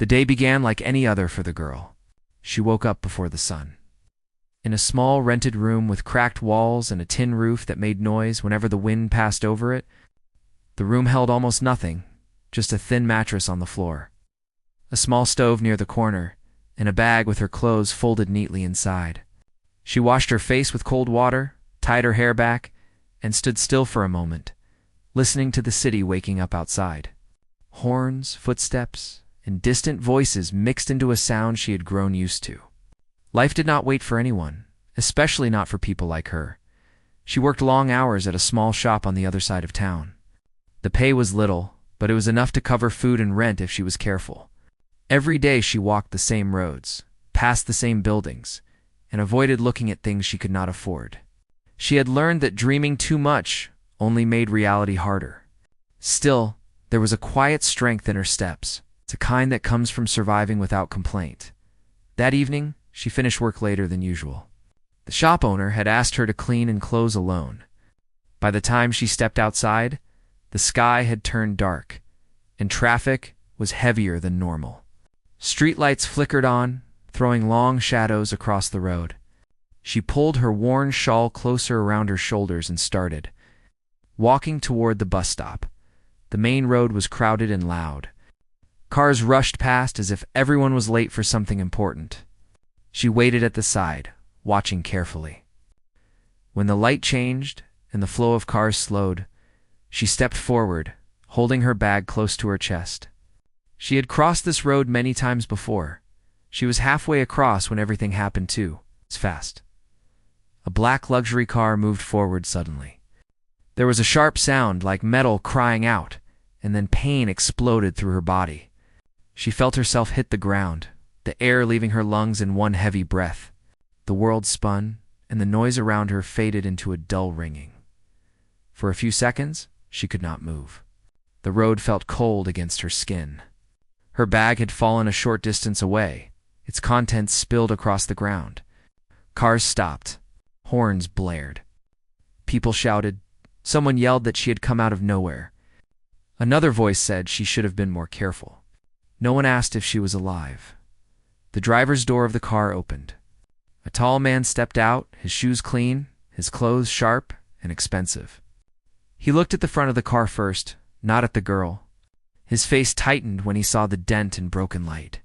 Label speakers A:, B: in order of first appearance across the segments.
A: The day began like any other for the girl. She woke up before the sun. In a small rented room with cracked walls and a tin roof that made noise whenever the wind passed over it, the room held almost nothing, just a thin mattress on the floor, a small stove near the corner, and a bag with her clothes folded neatly inside. She washed her face with cold water, tied her hair back, and stood still for a moment, listening to the city waking up outside. Horns, footsteps, and distant voices mixed into a sound she had grown used to. Life did not wait for anyone, especially not for people like her. She worked long hours at a small shop on the other side of town. The pay was little, but it was enough to cover food and rent if she was careful. Every day she walked the same roads, passed the same buildings, and avoided looking at things she could not afford. She had learned that dreaming too much only made reality harder. Still, there was a quiet strength in her steps. It's a kind that comes from surviving without complaint. That evening, she finished work later than usual. The shop owner had asked her to clean and close alone. By the time she stepped outside, the sky had turned dark, and traffic was heavier than normal. Streetlights flickered on, throwing long shadows across the road. She pulled her worn shawl closer around her shoulders and started, walking toward the bus stop. The main road was crowded and loud. Cars rushed past as if everyone was late for something important. She waited at the side, watching carefully. When the light changed and the flow of cars slowed, she stepped forward, holding her bag close to her chest. She had crossed this road many times before. She was halfway across when everything happened too. It's fast. A black luxury car moved forward suddenly. There was a sharp sound like metal crying out, and then pain exploded through her body. She felt herself hit the ground, the air leaving her lungs in one heavy breath. The world spun, and the noise around her faded into a dull ringing. For a few seconds, she could not move. The road felt cold against her skin. Her bag had fallen a short distance away. Its contents spilled across the ground. Cars stopped. Horns blared. People shouted. Someone yelled that she had come out of nowhere. Another voice said she should have been more careful. No one asked if she was alive. The driver's door of the car opened. A tall man stepped out, his shoes clean, his clothes sharp and expensive. He looked at the front of the car first, not at the girl. His face tightened when he saw the dent and broken light.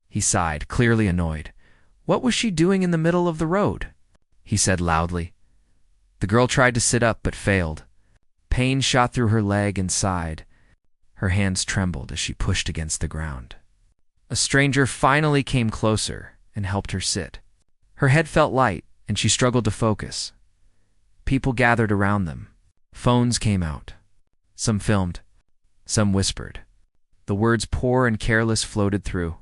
A: He sighed, clearly annoyed. What was she doing in the middle of the road? He said loudly. The girl tried to sit up but failed. Pain shot through her leg and side. Her hands trembled as she pushed against the ground. A stranger finally came closer and helped her sit. Her head felt light, and she struggled to focus. People gathered around them. Phones came out. Some filmed. Some whispered. The words poor and careless floated through,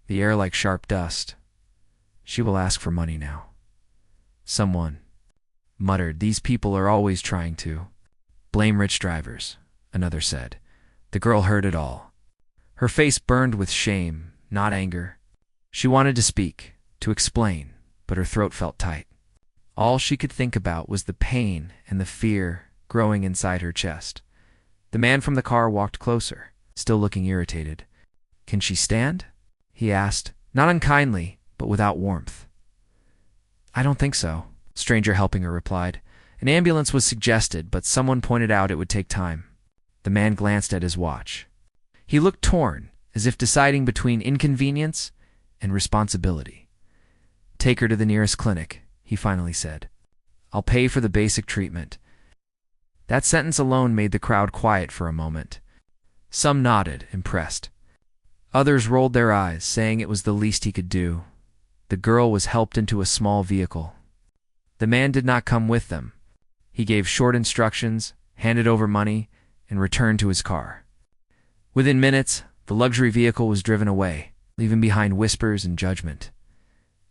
A: the air like sharp dust. She will ask for money now. Someone muttered, these people are always trying to. Blame rich drivers, another said. The girl heard it all. Her face burned with shame, not anger. She wanted to speak, to explain, but her throat felt tight. All she could think about was the pain and the fear growing inside her chest. The man from the car walked closer, still looking irritated. Can she stand? He asked, not unkindly, but without warmth. I don't think so, stranger helping her replied. An ambulance was suggested, but someone pointed out it would take time. The man glanced at his watch. He looked torn, as if deciding between inconvenience and responsibility. Take her to the nearest clinic, he finally said. I'll pay for the basic treatment. That sentence alone made the crowd quiet for a moment. Some nodded, impressed. Others rolled their eyes, saying it was the least he could do. The girl was helped into a small vehicle. The man did not come with them. He gave short instructions, handed over money, and returned to his car. Within minutes, the luxury vehicle was driven away, leaving behind whispers and judgment.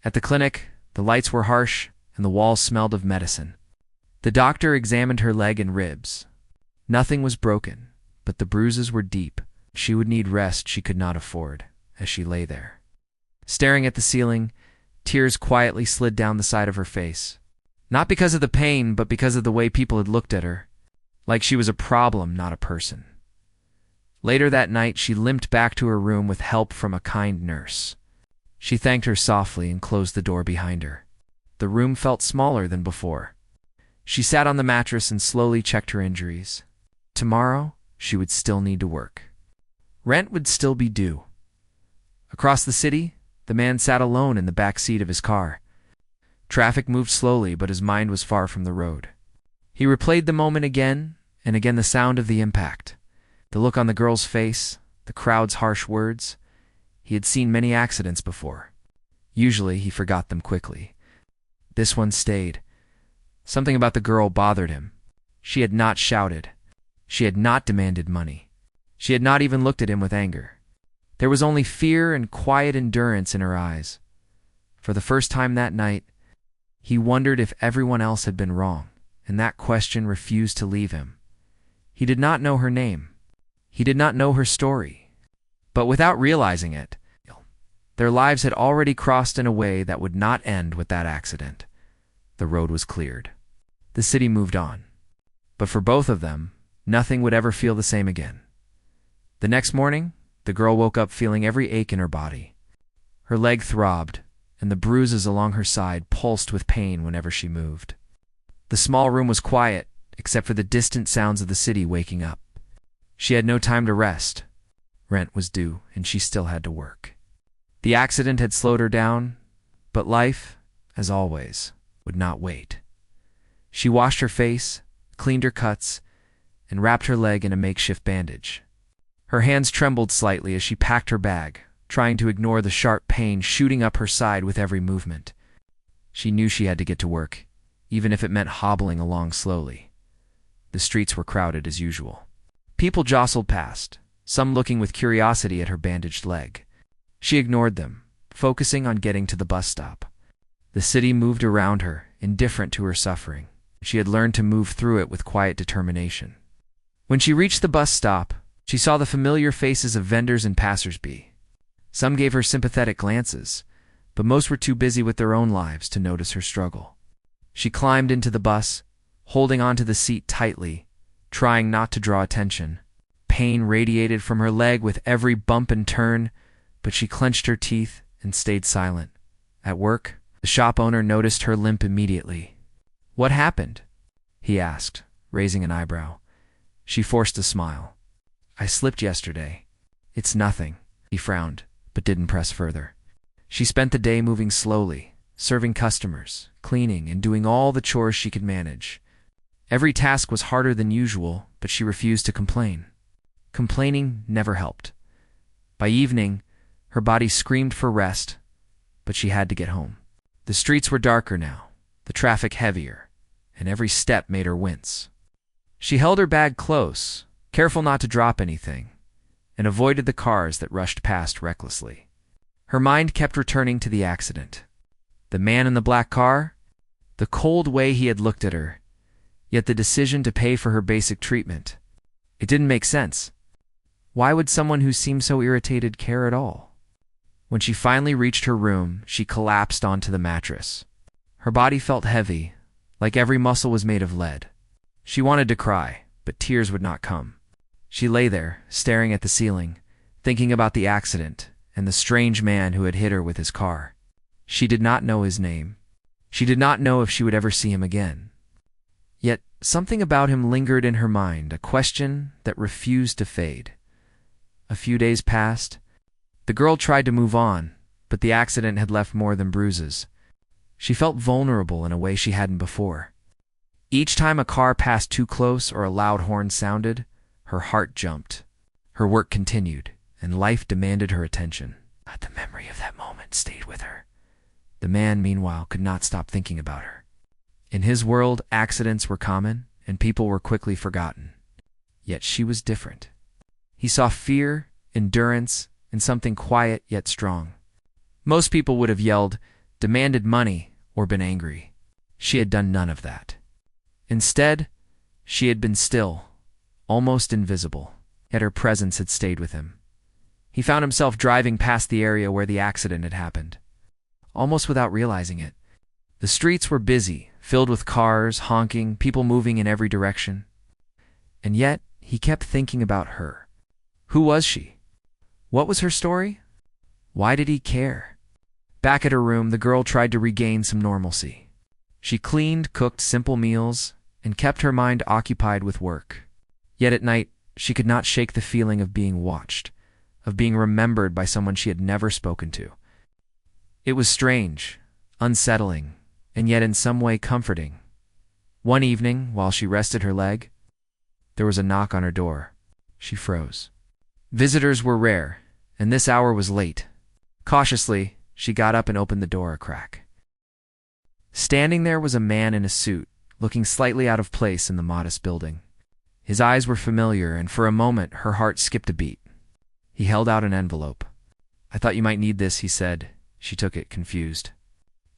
A: At the clinic, the lights were harsh and the walls smelled of medicine. The doctor examined her leg and ribs. Nothing was broken, but the bruises were deep. She would need rest she could not afford, as she lay there. Staring at the ceiling, tears quietly slid down the side of her face. Not because of the pain, but because of the way people had looked at her. Like she was a problem, not a person. Later that night, she limped back to her room with help from a kind nurse. She thanked her softly and closed the door behind her. The room felt smaller than before. She sat on the mattress and slowly checked her injuries. Tomorrow, she would still need to work. Rent would still be due. Across the city, the man sat alone in the back seat of his car. Traffic moved slowly, but his mind was far from the road. He replayed the moment again, and again the sound of the impact. The look on the girl's face, the crowd's harsh words. He had seen many accidents before. Usually, he forgot them quickly. This one stayed. Something about the girl bothered him. She had not shouted. She had not demanded money. She had not even looked at him with anger. There was only fear and quiet endurance in her eyes. For the first time that night, he wondered if everyone else had been wrong, and that question refused to leave him. He did not know her name. He did not know her story. But without realizing it, their lives had already crossed in a way that would not end with that accident. The road was cleared. The city moved on. But for both of them, nothing would ever feel the same again. The next morning, the girl woke up feeling every ache in her body. Her leg throbbed, and the bruises along her side pulsed with pain whenever she moved. The small room was quiet, except for the distant sounds of the city waking up. She had no time to rest. Rent was due, and she still had to work. The accident had slowed her down, but life, as always, would not wait. She washed her face, cleaned her cuts, and wrapped her leg in a makeshift bandage. Her hands trembled slightly as she packed her bag, trying to ignore the sharp pain shooting up her side with every movement. She knew she had to get to work, even if it meant hobbling along slowly. The streets were crowded as usual. People jostled past, some looking with curiosity at her bandaged leg. She ignored them, focusing on getting to the bus stop. The city moved around her, indifferent to her suffering. She had learned to move through it with quiet determination. When she reached the bus stop, she saw the familiar faces of vendors and passers-by. Some gave her sympathetic glances, but most were too busy with their own lives to notice her struggle. She climbed into the bus, holding onto the seat tightly, trying not to draw attention. Pain radiated from her leg with every bump and turn, but she clenched her teeth and stayed silent. At work, the shop owner noticed her limp immediately. "What happened?" he asked, raising an eyebrow. She forced a smile. "I slipped yesterday." "It's nothing," he frowned, but didn't press further. She spent the day moving slowly, serving customers, cleaning, and doing all the chores she could manage. Every task was harder than usual, but she refused to complain. Complaining never helped. By evening, her body screamed for rest, but she had to get home. The streets were darker now, the traffic heavier, and every step made her wince. She held her bag close, careful not to drop anything, and avoided the cars that rushed past recklessly. Her mind kept returning to the accident. The man in the black car, the cold way he had looked at her, yet the decision to pay for her basic treatment. It didn't make sense. Why would someone who seemed so irritated care at all? When she finally reached her room, she collapsed onto the mattress. Her body felt heavy, like every muscle was made of lead. She wanted to cry, but tears would not come. She lay there, staring at the ceiling, thinking about the accident and the strange man who had hit her with his car. She did not know his name. She did not know if she would ever see him again. Yet something about him lingered in her mind, a question that refused to fade. A few days passed. The girl tried to move on, but the accident had left more than bruises. She felt vulnerable in a way she hadn't before. Each time a car passed too close or a loud horn sounded, her heart jumped. Her work continued, and life demanded her attention. The memory of that moment stayed with her. The man, meanwhile, could not stop thinking about her. In his world, accidents were common, and people were quickly forgotten. Yet she was different. He saw fear, endurance, and something quiet yet strong. Most people would have yelled, demanded money, or been angry. She had done none of that. Instead, she had been still, almost invisible, yet her presence had stayed with him. He found himself driving past the area where the accident had happened, almost without realizing it. The streets were busy, filled with cars, honking, people moving in every direction. And yet, he kept thinking about her. Who was she? What was her story? Why did he care? Back at her room, the girl tried to regain some normalcy. She cleaned, cooked simple meals, and kept her mind occupied with work. Yet at night, she could not shake the feeling of being watched, of being remembered by someone she had never spoken to. It was strange, unsettling, and yet in some way comforting. One evening, while she rested her leg, there was a knock on her door. She froze. Visitors were rare, and this hour was late. Cautiously, she got up and opened the door a crack. Standing there was a man in a suit, looking slightly out of place in the modest building. His eyes were familiar, and for a moment her heart skipped a beat. He held out an envelope. "I thought you might need this," he said. She took it, confused.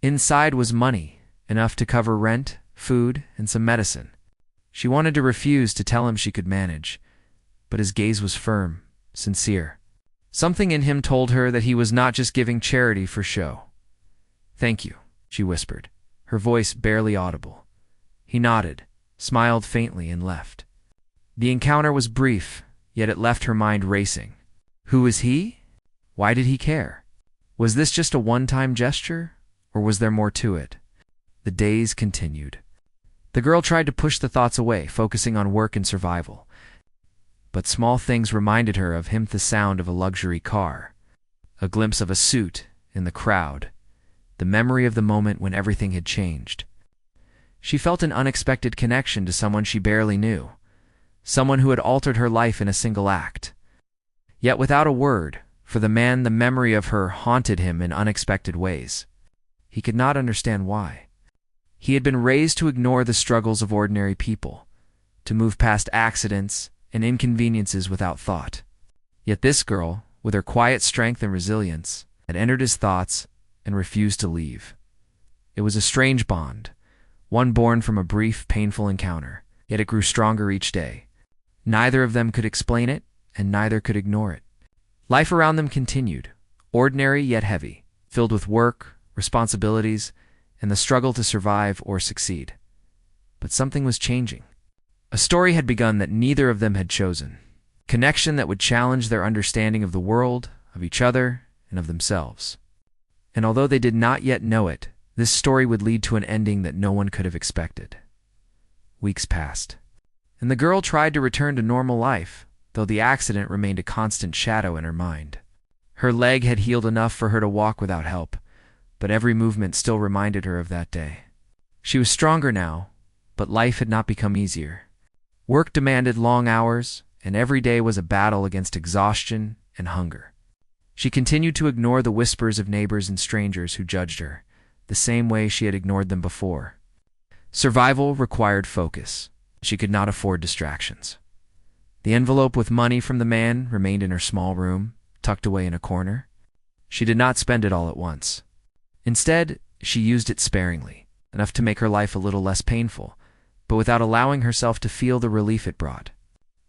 A: Inside was money, enough to cover rent, food, and some medicine. She wanted to refuse, to tell him she could manage, but his gaze was firm, sincere. Something in him told her that he was not just giving charity for show. "Thank you," she whispered, her voice barely audible. He nodded, smiled faintly, and left. The encounter was brief, yet it left her mind racing. Who was he? Why did he care? Was this just a one-time gesture, or was there more to it? The days continued. The girl tried to push the thoughts away, focusing on work and survival. But small things reminded her of him: the sound of a luxury car, a glimpse of a suit in the crowd, the memory of the moment when everything had changed. She felt an unexpected connection to someone she barely knew, someone who had altered her life in a single act. Yet without a word, for the man, the memory of her haunted him in unexpected ways. He could not understand why. He had been raised to ignore the struggles of ordinary people, to move past accidents and inconveniences without thought. Yet this girl, with her quiet strength and resilience, had entered his thoughts and refused to leave. It was a strange bond, one born from a brief, painful encounter, yet it grew stronger each day. Neither of them could explain it, and neither could ignore it. Life around them continued, ordinary yet heavy, filled with work, responsibilities, and the struggle to survive or succeed. But something was changing. A story had begun that neither of them had chosen. Connection that would challenge their understanding of the world, of each other, and of themselves. And although they did not yet know it, this story would lead to an ending that no one could have expected. Weeks passed, and the girl tried to return to normal life, though the accident remained a constant shadow in her mind. Her leg had healed enough for her to walk without help, but every movement still reminded her of that day. She was stronger now, but life had not become easier. Work demanded long hours, and every day was a battle against exhaustion and hunger. She continued to ignore the whispers of neighbors and strangers who judged her, the same way she had ignored them before. Survival required focus. She could not afford distractions. The envelope with money from the man remained in her small room, tucked away in a corner. She did not spend it all at once. Instead, she used it sparingly, enough to make her life a little less painful, but without allowing herself to feel the relief it brought.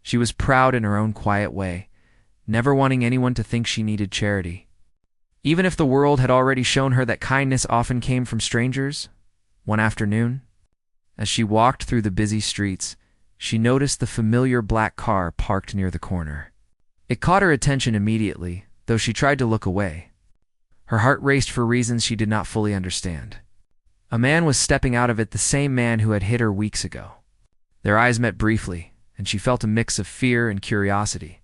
A: She was proud in her own quiet way, never wanting anyone to think she needed charity. Even if the world had already shown her that kindness often came from strangers, one afternoon, as she walked through the busy streets, she noticed the familiar black car parked near the corner. It caught her attention immediately, though she tried to look away. Her heart raced for reasons she did not fully understand. A man was stepping out of it, the same man who had hit her weeks ago. Their eyes met briefly, and she felt a mix of fear and curiosity.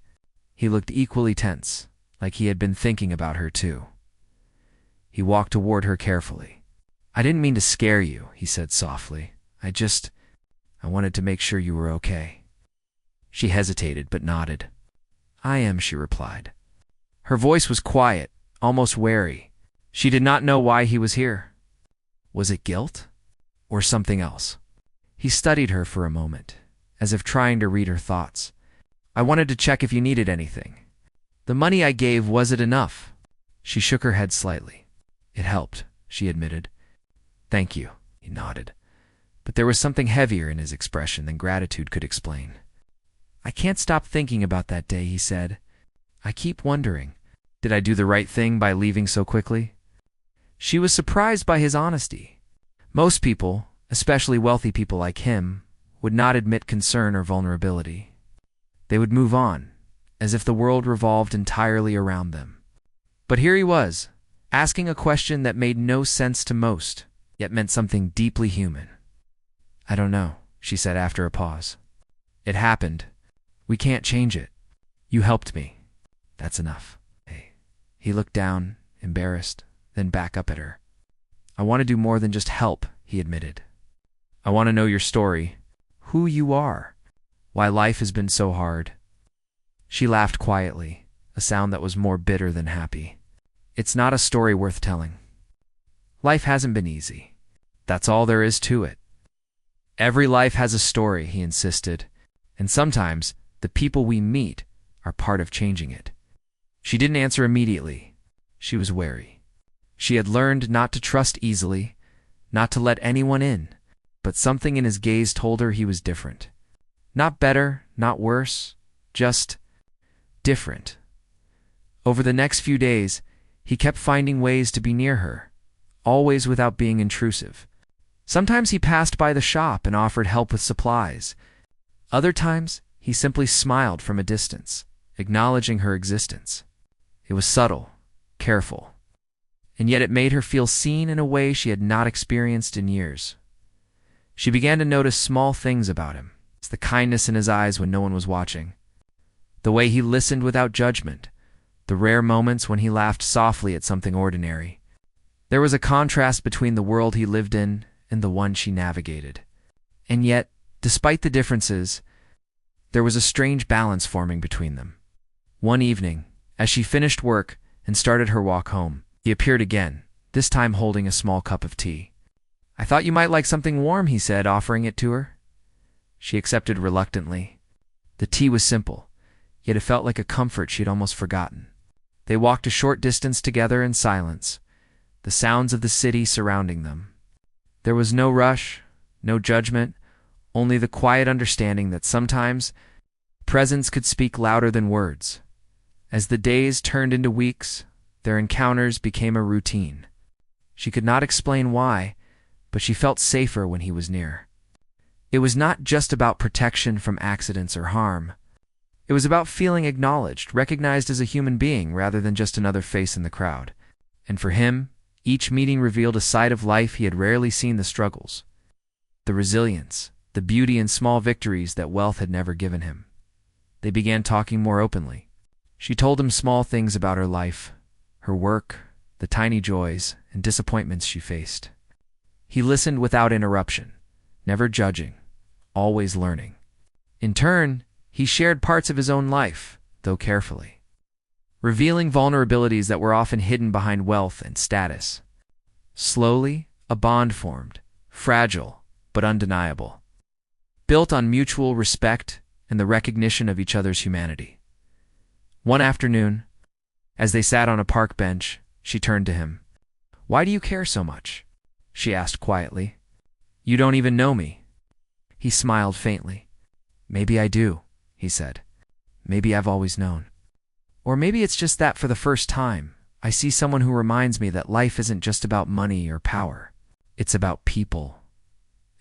A: He looked equally tense, like he had been thinking about her too. He walked toward her carefully. "I didn't mean to scare you," he said softly. I wanted to make sure you were okay." She hesitated, but nodded. "I am," she replied. Her voice was quiet, almost wary. She did not know why he was here. Was it guilt? Or something else? He studied her for a moment, as if trying to read her thoughts. "I wanted to check if you needed anything. The money I gave, was it enough?" She shook her head slightly. "It helped," she admitted. "Thank you," he nodded. But there was something heavier in his expression than gratitude could explain. "I can't stop thinking about that day," he said. "I keep wondering, did I do the right thing by leaving so quickly?" She was surprised by his honesty. Most people, especially wealthy people like him, would not admit concern or vulnerability. They would move on, as if the world revolved entirely around them. But here he was, asking a question that made no sense to most, yet meant something deeply human. "I don't know," she said after a pause. "It happened. We can't change it. You helped me. That's enough." Hey. He looked down, embarrassed, then back up at her. "I want to do more than just help," he admitted. "I want to know your story, who you are, why life has been so hard." She laughed quietly, a sound that was more bitter than happy. "It's not a story worth telling. Life hasn't been easy. That's all there is to it." "Every life has a story," he insisted, "and sometimes the people we meet are part of changing it." She didn't answer immediately. She was wary. She had learned not to trust easily, not to let anyone in, but something in his gaze told her he was different. Not better, not worse, just different. Over the next few days, he kept finding ways to be near her, always without being intrusive. Sometimes he passed by the shop and offered help with supplies. Other times, he simply smiled from a distance, acknowledging her existence. It was subtle, careful, and yet it made her feel seen in a way she had not experienced in years. She began to notice small things about him. It's the kindness in his eyes when no one was watching, the way he listened without judgment, the rare moments when he laughed softly at something ordinary. There was a contrast between the world he lived in and the one she navigated. And yet, despite the differences, there was a strange balance forming between them. One evening, as she finished work and started her walk home, he appeared again, this time holding a small cup of tea. "I thought you might like something warm," he said, offering it to her. She accepted reluctantly. The tea was simple, yet it felt like a comfort she had almost forgotten. They walked a short distance together in silence, the sounds of the city surrounding them. There was no rush, no judgment, only the quiet understanding that sometimes presence could speak louder than words. As the days turned into weeks, their encounters became a routine. She could not explain why, but she felt safer when he was near. It was not just about protection from accidents or harm. It was about feeling acknowledged, recognized as a human being rather than just another face in the crowd. And for him, each meeting revealed a side of life he had rarely seen: the struggles, the resilience, the beauty in small victories that wealth had never given him. They began talking more openly. She told him small things about her life, her work, the tiny joys and disappointments she faced. He listened without interruption, never judging, always learning. In turn, he shared parts of his own life, though carefully, revealing vulnerabilities that were often hidden behind wealth and status. Slowly, a bond formed, fragile but undeniable, built on mutual respect and the recognition of each other's humanity. One afternoon, as they sat on a park bench, she turned to him. "Why do you care so much?" she asked quietly. "You don't even know me." He smiled faintly. "Maybe I do," he said. "Maybe I've always known. Or maybe it's just that for the first time, I see someone who reminds me that life isn't just about money or power. It's about people.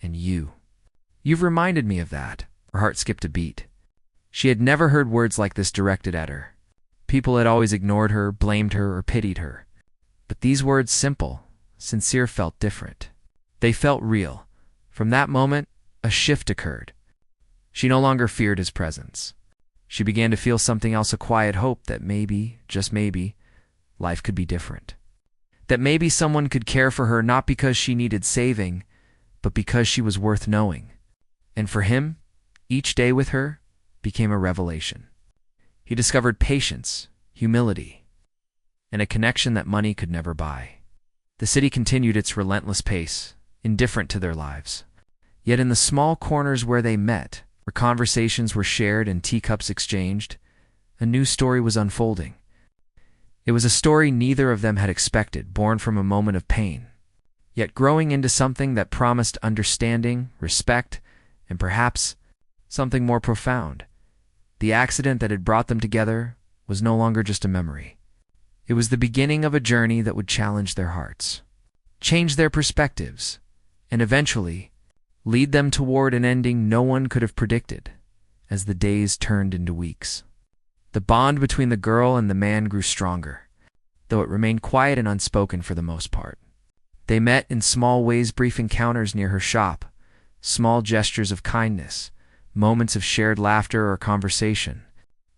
A: And you. You've reminded me of that." Her heart skipped a beat. She had never heard words like this directed at her. People had always ignored her, blamed her, or pitied her. But these words, simple, sincere, felt different. They felt real. From that moment, a shift occurred. She no longer feared his presence. She began to feel something else, a quiet hope that maybe, just maybe, life could be different. That maybe someone could care for her not because she needed saving, but because she was worth knowing. And for him, each day with her became a revelation. He discovered patience, humility, and a connection that money could never buy. The city continued its relentless pace, indifferent to their lives. Yet in the small corners where they met, where conversations were shared and teacups exchanged, a new story was unfolding. It was a story neither of them had expected, born from a moment of pain, yet growing into something that promised understanding, respect, and perhaps something more profound. The accident that had brought them together was no longer just a memory. It was the beginning of a journey that would challenge their hearts, change their perspectives, and eventually lead them toward an ending no one could have predicted as the days turned into weeks. The bond between the girl and the man grew stronger, though it remained quiet and unspoken for the most part. They met in small ways, brief encounters near her shop, small gestures of kindness, moments of shared laughter or conversation.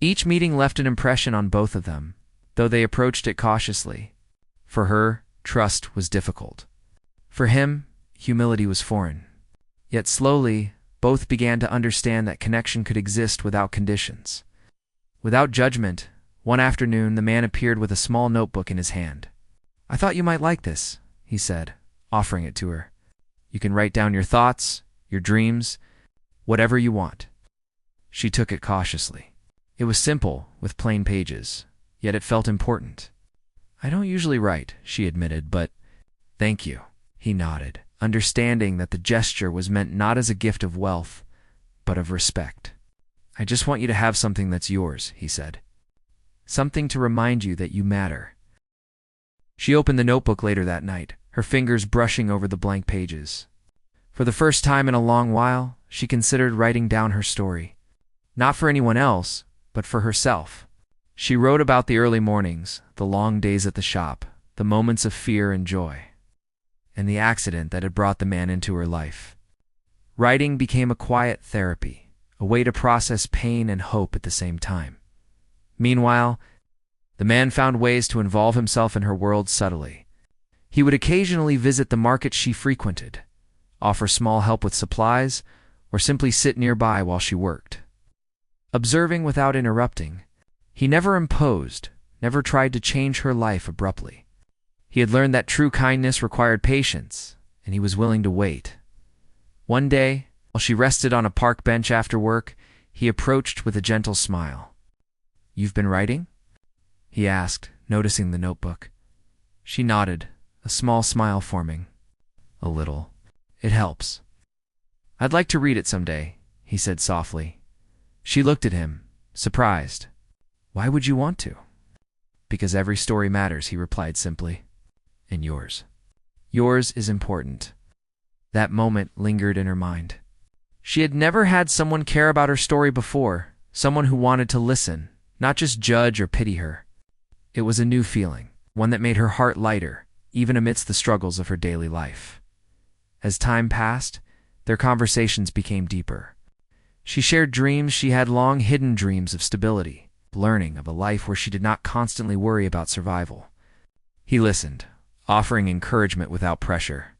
A: Each meeting left an impression on both of them, though they approached it cautiously. For her, trust was difficult. For him, humility was foreign. Yet slowly, both began to understand that connection could exist without conditions. Without judgment, one afternoon the man appeared with a small notebook in his hand. "I thought you might like this," he said, offering it to her. "You can write down your thoughts, your dreams, whatever you want." She took it cautiously. It was simple, with plain pages, yet it felt important. "I don't usually write," she admitted, "but thank you." He nodded, understanding that the gesture was meant not as a gift of wealth, but of respect. "I just want you to have something that's yours," he said. "Something to remind you that you matter." She opened the notebook later that night, her fingers brushing over the blank pages. For the first time in a long while, she considered writing down her story. Not for anyone else, but for herself. She wrote about the early mornings, the long days at the shop, the moments of fear and joy, and the accident that had brought the man into her life. Writing became a quiet therapy, a way to process pain and hope at the same time. Meanwhile, the man found ways to involve himself in her world subtly. He would occasionally visit the market she frequented, offer small help with supplies, or simply sit nearby while she worked. Observing without interrupting, he never imposed, never tried to change her life abruptly. He had learned that true kindness required patience, and he was willing to wait. One day, while she rested on a park bench after work, he approached with a gentle smile. "You've been writing?" he asked, noticing the notebook. She nodded, a small smile forming. "A little. It helps." "I'd like to read it someday," he said softly. She looked at him, surprised. "Why would you want to?" "Because every story matters," he replied simply. "And yours. Yours is important." That moment lingered in her mind. She had never had someone care about her story before, someone who wanted to listen, not just judge or pity her. It was a new feeling, one that made her heart lighter, even amidst the struggles of her daily life. As time passed, their conversations became deeper. She shared dreams she had long hidden, dreams of stability, learning of a life where she did not constantly worry about survival. He listened, offering encouragement without pressure.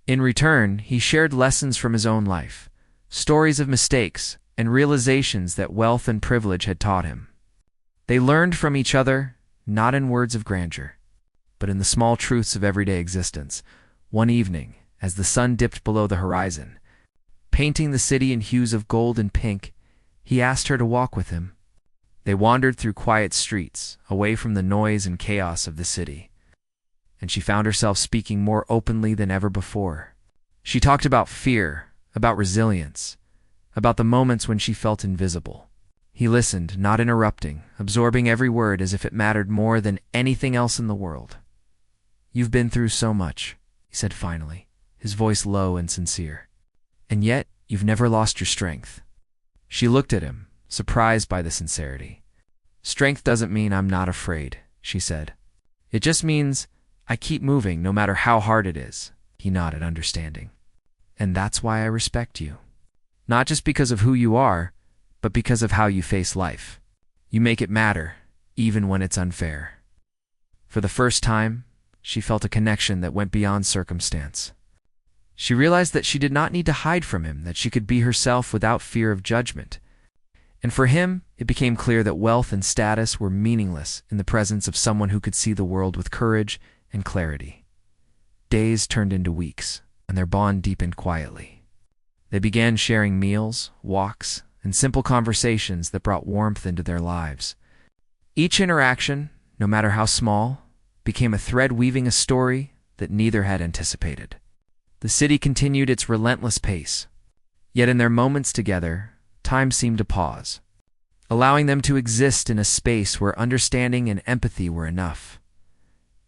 A: In return, he shared lessons from his own life, stories of mistakes, and realizations that wealth and privilege had taught him. They learned from each other, not in words of grandeur, but in the small truths of everyday existence. One evening, as the sun dipped below the horizon, painting the city in hues of gold and pink, he asked her to walk with him. They wandered through quiet streets, away from the noise and chaos of the city, and she found herself speaking more openly than ever before. She talked about fear, about resilience, about the moments when she felt invisible. He listened, not interrupting, absorbing every word as if it mattered more than anything else in the world. "You've been through so much," he said finally, his voice low and sincere. "And yet, you've never lost your strength." She looked at him, surprised by the sincerity. "Strength doesn't mean I'm not afraid," she said. "It just means I keep moving no matter how hard it is." He nodded, understanding. "And that's why I respect you. Not just because of who you are, but because of how you face life. You make it matter, even when it's unfair." For the first time, she felt a connection that went beyond circumstance. She realized that she did not need to hide from him, that she could be herself without fear of judgment. And for him, it became clear that wealth and status were meaningless in the presence of someone who could see the world with courage and clarity. Days turned into weeks, and their bond deepened quietly. They began sharing meals, walks, and simple conversations that brought warmth into their lives. Each interaction, no matter how small, became a thread weaving a story that neither had anticipated. The city continued its relentless pace. Yet in their moments together, time seemed to pause, allowing them to exist in a space where understanding and empathy were enough.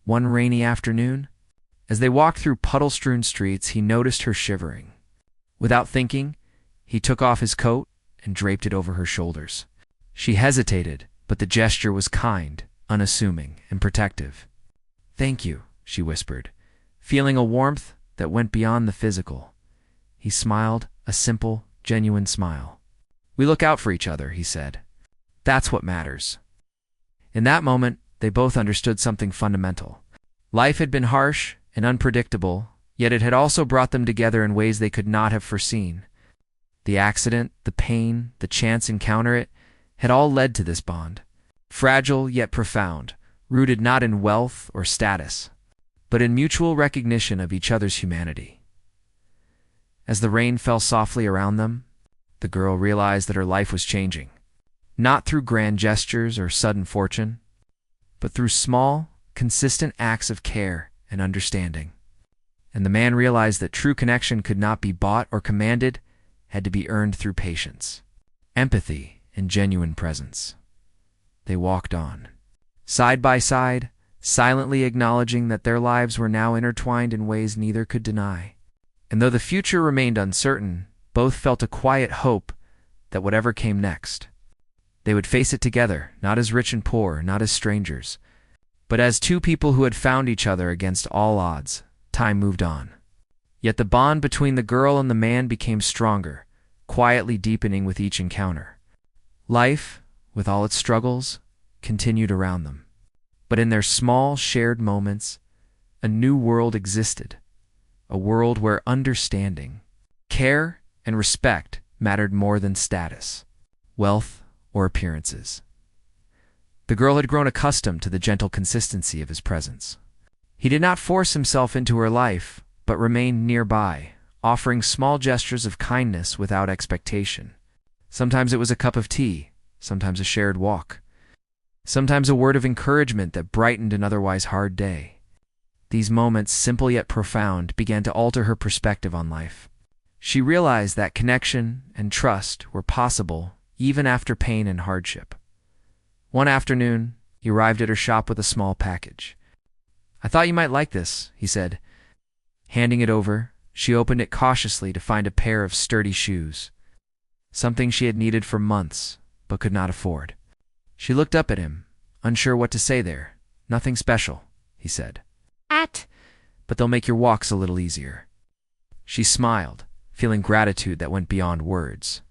A: One rainy afternoon, as they walked through puddle-strewn streets, he noticed her shivering. Without thinking, he took off his coat and draped it over her shoulders. She hesitated, but but the gesture was kind, unassuming, and protective. "Thank you," she whispered, feeling a warmth that went beyond the physical. He smiled, a simple, genuine smile. "We look out for each other," he said. "That's what matters." In that moment, they both understood something fundamental. Life had been harsh and unpredictable, yet it had also brought them together in ways they could not have foreseen. The accident, the pain, the chance encounter it had all led to this bond. Fragile yet profound, rooted not in wealth or status, but in mutual recognition of each other's humanity. As the rain fell softly around them, the girl realized that her life was changing, not through grand gestures or sudden fortune, but through small, consistent acts of care and understanding. And the man realized that true connection could not be bought or commanded, had to be earned through patience, empathy, and genuine presence. They walked on, side by side, silently acknowledging that their lives were now intertwined in ways neither could deny. And though the future remained uncertain, both felt a quiet hope that whatever came next, they would face it together, not as rich and poor, not as strangers, but as two people who had found each other against all odds. Time moved on. Yet the bond between the girl and the man became stronger, quietly deepening with each encounter. Life, with all its struggles, continued around them. But in their small, shared moments, a new world existed. A world where understanding, care, and respect mattered more than status, wealth, or appearances. The girl had grown accustomed to the gentle consistency of his presence. He did not force himself into her life, but remained nearby, offering small gestures of kindness without expectation. Sometimes it was a cup of tea, sometimes a shared walk, sometimes a word of encouragement that brightened an otherwise hard day. These moments, simple yet profound, began to alter her perspective on life. She realized that connection and trust were possible even after pain and hardship. One afternoon, he arrived at her shop with a small package. "I thought you might like this," he said. Handing it over, she opened it cautiously to find a pair of sturdy shoes, something she had needed for months but could not afford. She looked up at him, unsure what to say there. "Nothing special," he said. "But they'll make your walks a little easier." She smiled, feeling gratitude that went beyond words.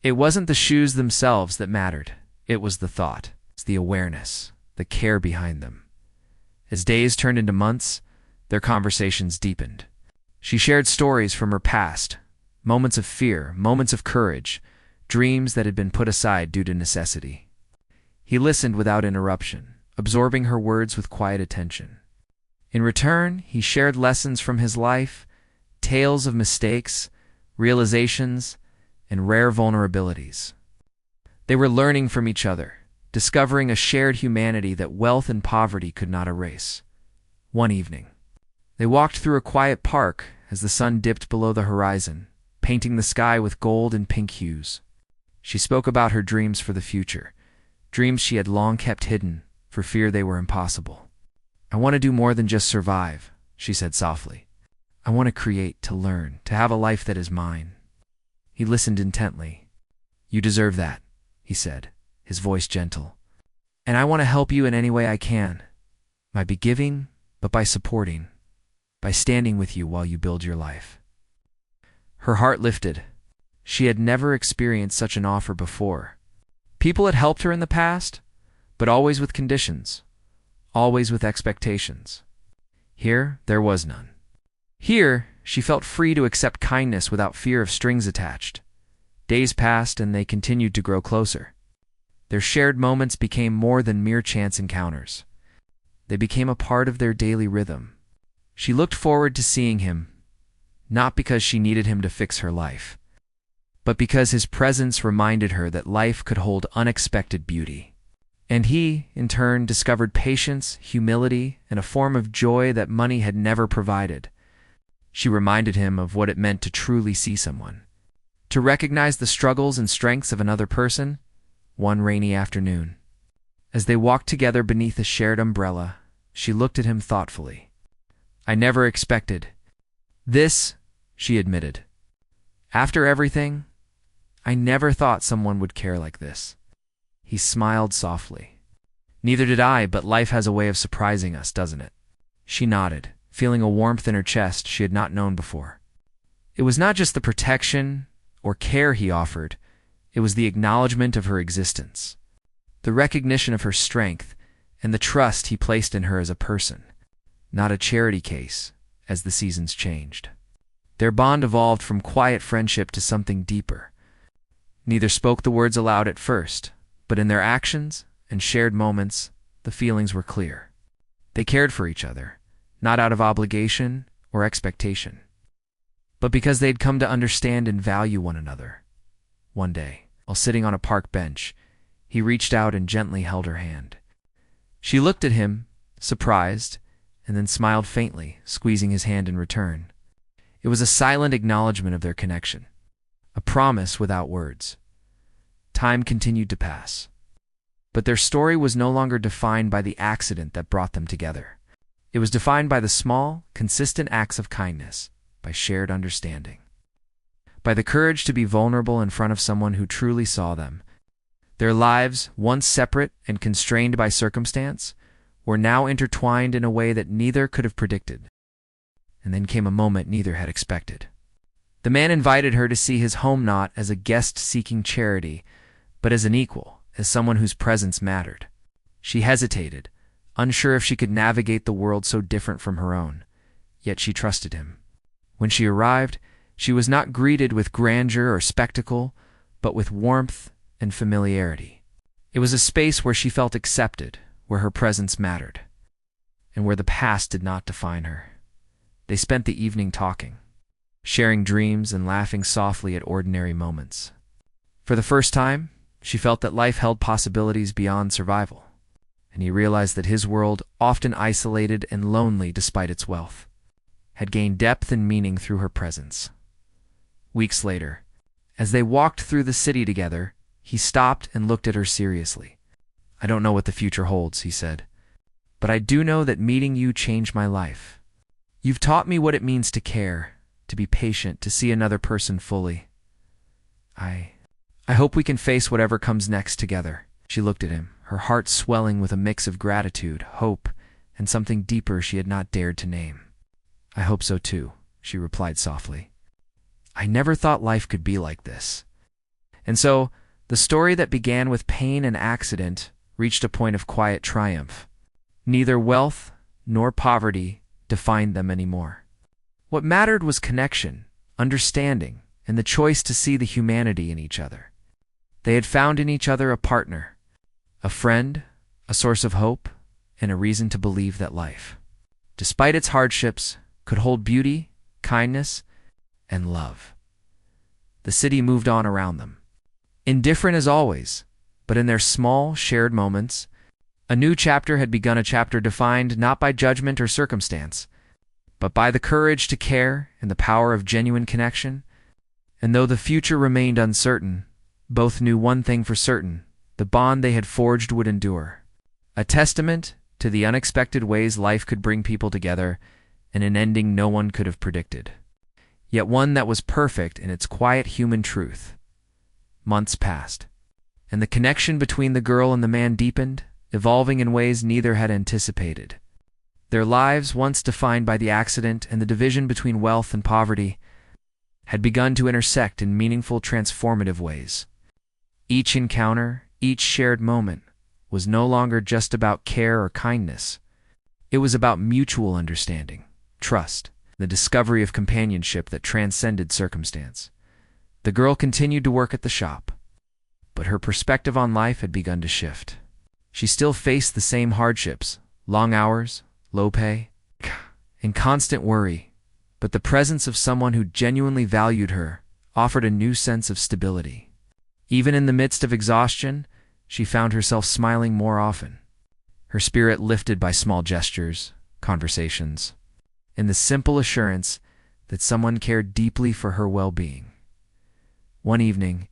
A: It wasn't the shoes themselves that mattered. It was the thought, the awareness, the care behind them. As days turned into months, their conversations deepened. She shared stories from her past, moments of fear, moments of courage, dreams that had been put aside due to necessity. He listened without interruption, absorbing her words with quiet attention. In return, he shared lessons from his life, tales of mistakes, realizations, and rare vulnerabilities. They were learning from each other, discovering a shared humanity that wealth and poverty could not erase. One evening, they walked through a quiet park as the sun dipped below the horizon, painting the sky with gold and pink hues. She spoke about her dreams for the future, dreams she had long kept hidden for fear they were impossible. "I want to do more than just survive," she said softly. "I want to create, to learn, to have a life that is mine." He listened intently. "You deserve that," he said, his voice gentle. "And I want to help you in any way I can. By giving, but by supporting, by standing with you while you build your life." Her heart lifted. She had never experienced such an offer before. People had helped her in the past, but always with conditions, always with expectations. Here, there was none. Here, she felt free to accept kindness without fear of strings attached. Days passed, and they continued to grow closer. Their shared moments became more than mere chance encounters. They became a part of their daily rhythm. She looked forward to seeing him, not because she needed him to fix her life, but because his presence reminded her that life could hold unexpected beauty. And he, in turn, discovered patience, humility, and a form of joy that money had never provided. She reminded him of what it meant to truly see someone, to recognize the struggles and strengths of another person. One rainy afternoon, as they walked together beneath a shared umbrella, she looked at him thoughtfully. "I never expected this," she admitted. "After everything, I never thought someone would care like this." He smiled softly. Neither did I, but life has a way of surprising us, doesn't it? She nodded, feeling a warmth in her chest she had not known before. It was not just the protection or care he offered, it was the acknowledgement of her existence, the recognition of her strength, and the trust he placed in her as a person, not a charity case, as the seasons changed. Their bond evolved from quiet friendship to something deeper. Neither spoke the words aloud at first, but in their actions and shared moments, the feelings were clear. They cared for each other, not out of obligation or expectation, but because they'd come to understand and value one another. One day, while sitting on a park bench, he reached out and gently held her hand. She looked at him, surprised, and then smiled faintly, squeezing his hand in return. It was a silent acknowledgement of their connection, a promise without words. Time continued to pass, but their story was no longer defined by the accident that brought them together. It was defined by the small, consistent acts of kindness, by shared understanding, by the courage to be vulnerable in front of someone who truly saw them. Their lives, once separate and constrained by circumstance, were now intertwined in a way that neither could have predicted. And then came a moment neither had expected. The man invited her to see his home not as a guest seeking charity, but as an equal, as someone whose presence mattered. She hesitated, unsure if she could navigate the world so different from her own, yet she trusted him. When she arrived, she was not greeted with grandeur or spectacle, but with warmth and familiarity. It was a space where she felt accepted, where her presence mattered, and where the past did not define her. They spent the evening talking, sharing dreams and laughing softly at ordinary moments. For the first time, she felt that life held possibilities beyond survival, and he realized that his world, often isolated and lonely despite its wealth, had gained depth and meaning through her presence. Weeks later, as they walked through the city together, he stopped and looked at her seriously. "I don't know what the future holds," he said, "but I do know that meeting you changed my life. You've taught me what it means to care, to be patient, to see another person fully. I hope we can face whatever comes next together." She looked at him, her heart swelling with a mix of gratitude, hope, and something deeper she had not dared to name. "I hope so too," she replied softly. "I never thought life could be like this." And so, the story that began with pain and accident reached a point of quiet triumph. Neither wealth nor poverty defined them anymore. What mattered was connection, understanding, and the choice to see the humanity in each other. They had found in each other a partner, a friend, a source of hope, and a reason to believe that life, despite its hardships, could hold beauty, kindness, and love. The city moved on around them, indifferent as always, but in their small, shared moments, a new chapter had begun, a chapter defined not by judgment or circumstance, but by the courage to care and the power of genuine connection. And though the future remained uncertain, both knew one thing for certain: the bond they had forged would endure, a testament to the unexpected ways life could bring people together, and an ending no one could have predicted, yet one that was perfect in its quiet human truth. Months passed, and the connection between the girl and the man deepened, evolving in ways neither had anticipated. Their lives, once defined by the accident and the division between wealth and poverty, had begun to intersect in meaningful, transformative ways. Each encounter, each shared moment, was no longer just about care or kindness. It was about mutual understanding, trust, the discovery of companionship that transcended circumstance. The girl continued to work at the shop, but her perspective on life had begun to shift. She still faced the same hardships: long hours, low pay, and constant worry, but the presence of someone who genuinely valued her offered a new sense of stability. Even in the midst of exhaustion, she found herself smiling more often, her spirit lifted by small gestures, conversations, and the simple assurance that someone cared deeply for her well-being. One evening,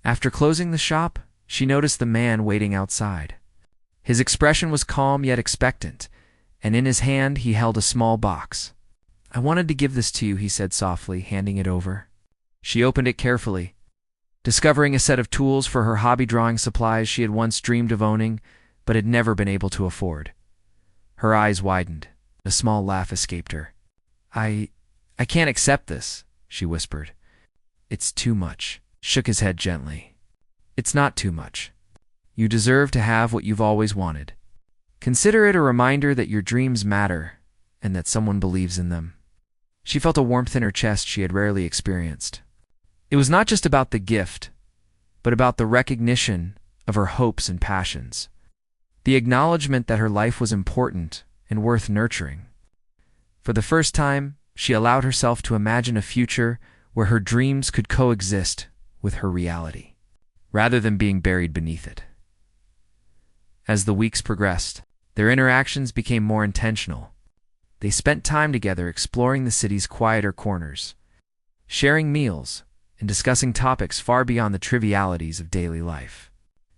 A: after closing the shop, she noticed the man waiting outside. His expression was calm yet expectant, and in his hand he held a small box. "I wanted to give this to you," he said softly, handing it over. She opened it carefully. discovering a set of tools for her hobby drawing supplies she had once dreamed of owning, but had never been able to afford. Her eyes widened. A small laugh escaped her. I can't accept this, she whispered. It's too much. Shook his head gently. It's not too much. You deserve to have what you've always wanted. Consider it a reminder that your dreams matter and that someone believes in them. She felt a warmth in her chest she had rarely experienced. It was not just about the gift, but about the recognition of her hopes and passions. The acknowledgement that her life was important and worth nurturing. For the first time, she allowed herself to imagine a future where her dreams could coexist with her reality, rather than being buried beneath it. As the weeks progressed, their interactions became more intentional. They spent time together exploring the city's quieter corners, sharing meals, and discussing topics far beyond the trivialities of daily life.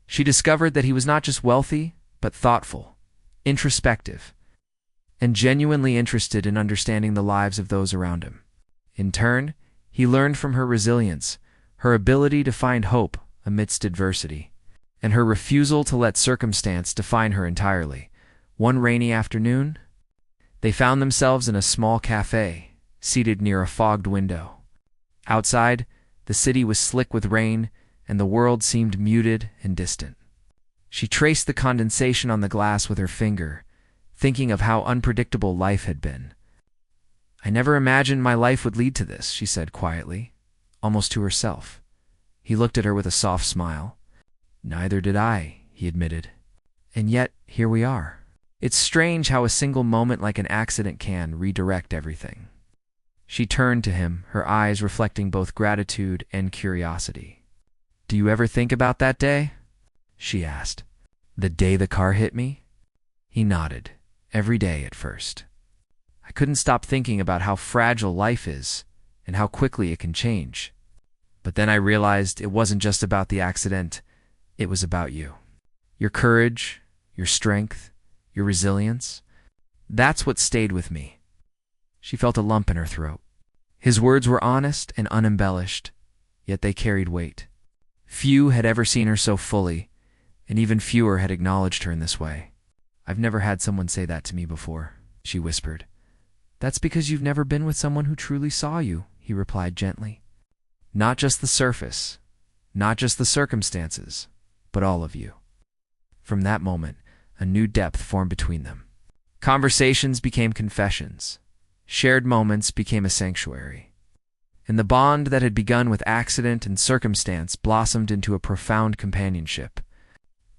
A: She discovered that he was not just wealthy, but thoughtful, introspective, and genuinely interested in understanding the lives of those around him. In turn, he learned from her resilience, her ability to find hope amidst adversity, and her refusal to let circumstance define her entirely. One rainy afternoon, they found themselves in a small cafe, seated near a fogged window. Outside, the city was slick with rain, and the world seemed muted and distant. She traced the condensation on the glass with her finger, thinking of how unpredictable life had been. I never imagined my life would lead to this, she said quietly, almost to herself. He looked at her with a soft smile. Neither did I, he admitted. And yet, here we are. It's strange how a single moment like an accident can redirect everything. She turned to him, her eyes reflecting both gratitude and curiosity. Do you ever think about that day? She asked. The day the car hit me? He nodded. Every day at first. I couldn't stop thinking about how fragile life is and how quickly it can change. But then I realized it wasn't just about the accident, it was about you. Your courage, your strength, your resilience. That's what stayed with me. She felt a lump in her throat. His words were honest and unembellished, yet they carried weight. Few had ever seen her so fully, and even fewer had acknowledged her in this way. I've never had someone say that to me before, she whispered. That's because you've never been with someone who truly saw you, he replied gently. Not just the surface, not just the circumstances, but all of you. From that moment, a new depth formed between them. Conversations became confessions. Shared moments became a sanctuary. And the bond that had begun with accident and circumstance blossomed into a profound companionship.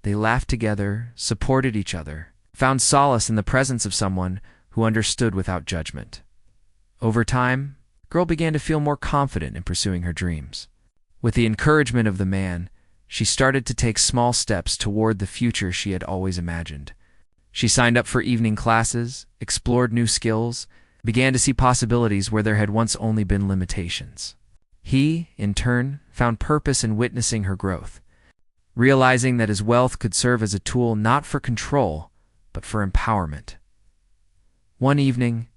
A: They laughed together, supported each other, found solace in the presence of someone who understood without judgment. Over time, the girl began to feel more confident in pursuing her dreams. With the encouragement of the man, she started to take small steps toward the future she had always imagined. She signed up for evening classes, explored new skills, began to see possibilities where there had once only been limitations. He, in turn, found purpose in witnessing her growth, realizing that his wealth could serve as a tool not for control, but for empowerment. One evening,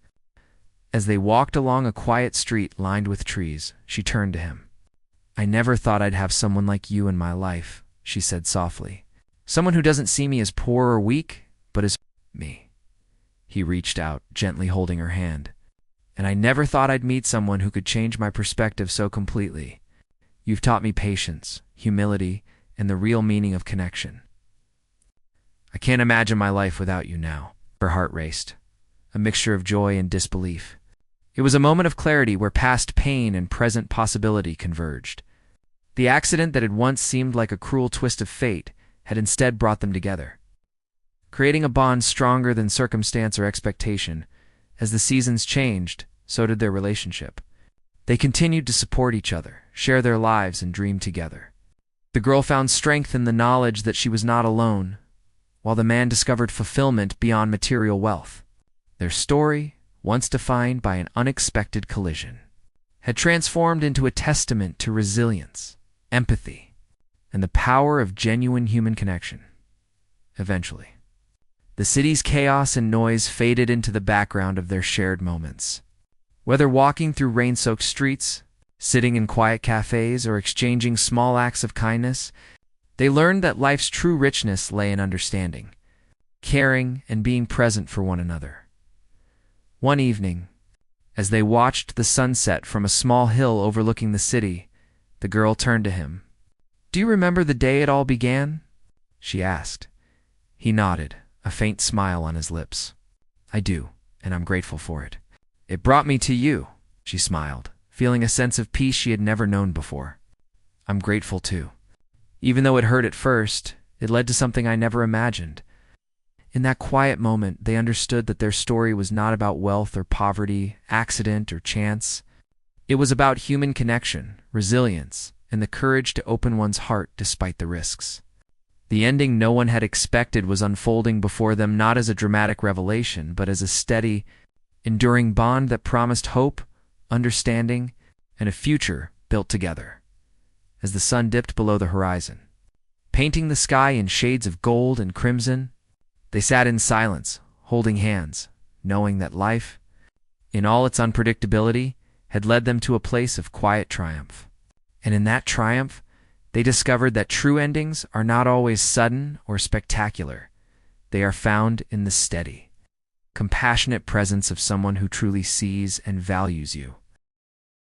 A: as they walked along a quiet street lined with trees, she turned to him. I never thought I'd have someone like you in my life, she said softly. Someone who doesn't see me as poor or weak, but as me. He reached out, gently holding her hand. And I never thought I'd meet someone who could change my perspective so completely. You've taught me patience, humility, and the real meaning of connection. I can't imagine my life without you now. Her heart raced, a mixture of joy and disbelief. It was a moment of clarity where past pain and present possibility converged. The accident that had once seemed like a cruel twist of fate had instead brought them together, creating a bond stronger than circumstance or expectation. As the seasons changed, so did their relationship. They continued to support each other, share their lives, and dream together. The girl found strength in the knowledge that she was not alone, while the man discovered fulfillment beyond material wealth. Their story, once defined by an unexpected collision, had transformed into a testament to resilience, empathy, and the power of genuine human connection. Eventually, the city's chaos and noise faded into the background of their shared moments. Whether walking through rain-soaked streets, Sitting in quiet cafes or exchanging small acts of kindness, they learned that life's true richness lay in understanding, caring, and being present for one another. One evening, as they watched the sunset from a small hill overlooking the city, the girl turned to him. "Do you remember the day it all began?" she asked. He nodded, a faint smile on his lips. "I do, and I'm grateful for it. It brought me to you," she smiled, feeling a sense of peace she had never known before. "I'm grateful too. Even though it hurt at first, it led to something I never imagined." In that quiet moment, they understood that their story was not about wealth or poverty, accident or chance. It was about human connection, resilience, and the courage to open one's heart despite the risks. The ending no one had expected was unfolding before them, not as a dramatic revelation, but as a steady, enduring bond that promised hope, understanding, and a future built together. As the sun dipped below the horizon, painting the sky in shades of gold and crimson, they sat in silence, holding hands, knowing that life, in all its unpredictability, had led them to a place of quiet triumph. And in that triumph, they discovered that true endings are not always sudden or spectacular. They are found in the steady, compassionate presence of someone who truly sees and values you.